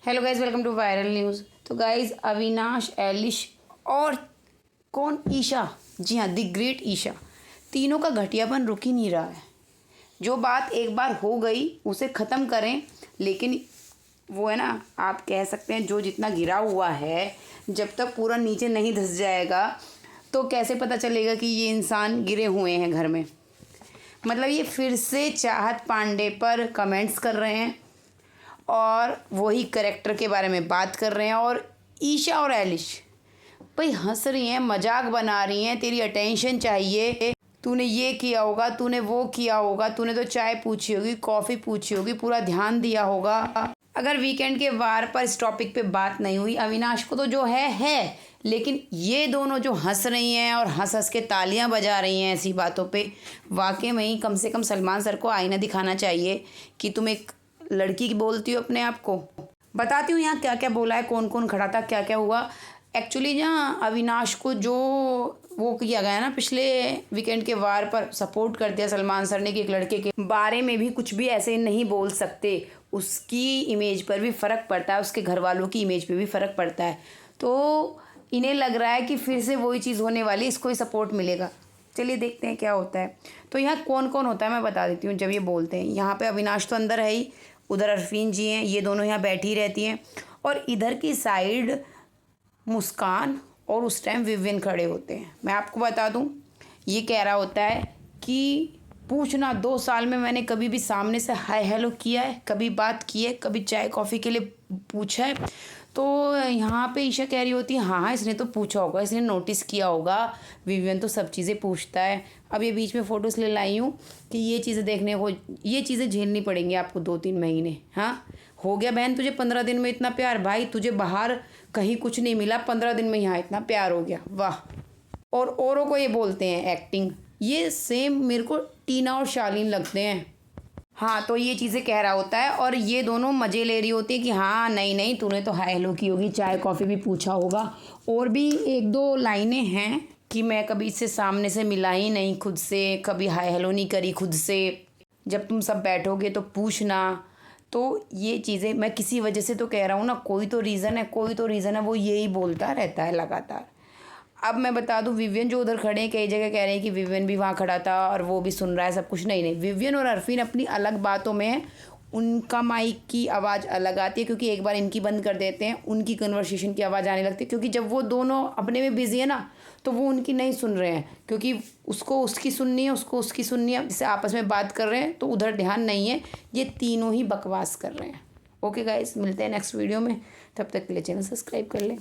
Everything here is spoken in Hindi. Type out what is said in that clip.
Hello guys, welcome to viral news. तो गाइज अविनाश, एलिश और कौन, ईशा, जी हाँ, द ग्रेट ईशा, तीनों का घटियापन रुक ही नहीं रहा है। जो बात एक बार हो गई उसे ख़त्म करें, लेकिन वो है ना, आप कह सकते हैं जो जितना गिरा हुआ है, जब तक पूरा नीचे नहीं धंस जाएगा तो कैसे पता चलेगा कि ये इंसान गिरे हुए हैं घर में। मतलब ये फिर से चाहत पांडे पर कमेंट्स कर रहे हैं और वही करेक्टर के बारे में बात कर रहे हैं। और ईशा और एलिश भाई हंस रही हैं, मजाक बना रही हैं, तेरी अटेंशन चाहिए, तूने ये किया होगा, तूने वो किया होगा, तूने तो चाय पूछी होगी, कॉफ़ी पूछी होगी, पूरा ध्यान दिया होगा। अगर वीकेंड के वार पर इस टॉपिक पे बात नहीं हुई, अविनाश को तो जो है, लेकिन ये दोनों जो हंस रही हैं और हंस हंस के तालियां बजा रही हैं ऐसी बातों पे, वाकई में ही कम से कम सलमान सर को आईना दिखाना चाहिए कि तुम एक लड़की की बोलती हो अपने आप को। बताती हूँ यहाँ क्या क्या बोला है, कौन कौन खड़ा था, क्या क्या हुआ। एक्चुअली जहाँ अविनाश को जो वो किया गया ना पिछले वीकेंड के वार पर, सपोर्ट कर दिया सलमान सर ने कि एक लड़के के बारे में भी कुछ भी ऐसे नहीं बोल सकते, उसकी इमेज पर भी फ़र्क पड़ता है, उसके घर वालों की इमेज पर भी फ़र्क पड़ता है। तो इन्हें लग रहा है कि फिर से वही चीज़ होने वाली, इसको ही सपोर्ट मिलेगा। चलिए देखते हैं क्या होता है। तो यहाँ कौन कौन होता है मैं बता देती हूँ। जब ये बोलते हैं, यहाँ पे अविनाश तो अंदर है ही, उधर अरफीन जी हैं, ये दोनों यहाँ बैठी रहती हैं, और इधर की साइड मुस्कान और उस टाइम विवियन खड़े होते हैं। मैं आपको बता दूँ, ये कह रहा होता है कि पूछना 2 साल में मैंने कभी भी सामने से हाय हेलो किया है, कभी बात की है, कभी चाय कॉफ़ी के लिए पूछा है। तो यहाँ पे ईशा कह रही होती है हाँ इसने तो पूछा होगा, इसने नोटिस किया होगा, विवियन तो सब चीज़ें पूछता है। अब ये बीच में फ़ोटोज़ ले लाई हूँ कि ये चीज़ें देखने को, ये चीज़ें झेलनी पड़ेंगी आपको 2-3 महीने। हाँ, हो गया बहन तुझे 15 दिन में इतना प्यार, भाई तुझे बाहर कहीं कुछ नहीं मिला, 15 दिन में यहाँ इतना प्यार हो गया, वाह। और औरों को ये बोलते हैं एक्टिंग, ये सेम मेरे को टीना और शालीन लगते हैं। हाँ, तो ये चीज़ें कह रहा होता है और ये दोनों मज़े ले रही होती है कि हाँ नहीं तूने तो हाय हेलो की होगी, चाय कॉफ़ी भी पूछा होगा। और भी 1-2 लाइनें हैं कि मैं कभी इससे सामने से मिला ही नहीं खुद से, कभी हाय हेलो नहीं करी खुद से, जब तुम सब बैठोगे तो पूछना। तो ये चीज़ें मैं किसी वजह से तो कह रहा हूँ ना, कोई तो रीज़न है, वो यही बोलता रहता है लगातार। अब मैं बता दूं, विवियन जो उधर खड़े हैं, कई जगह कह रहे हैं कि विवियन भी वहाँ खड़ा था और वो भी सुन रहा है सब कुछ। नहीं, विवियन और अरफीन अपनी अलग बातों में है, उनका माइक की आवाज़ अलग आती है, क्योंकि एक बार इनकी बंद कर देते हैं, उनकी कन्वर्सेशन की आवाज़ आने लगती है, क्योंकि जब वो दोनों अपने में बिजी है ना, तो वो उनकी नहीं सुन रहे हैं, क्योंकि उसको उसकी सुननी है, उसको उसकी सुननी है, जैसे आपस में बात कर रहे हैं, तो उधर ध्यान नहीं है, ये तीनों ही बकवास कर रहे हैं। ओके गाइस, मिलते हैं नेक्स्ट वीडियो में, तब तक के लिए चैनल सब्सक्राइब कर लें।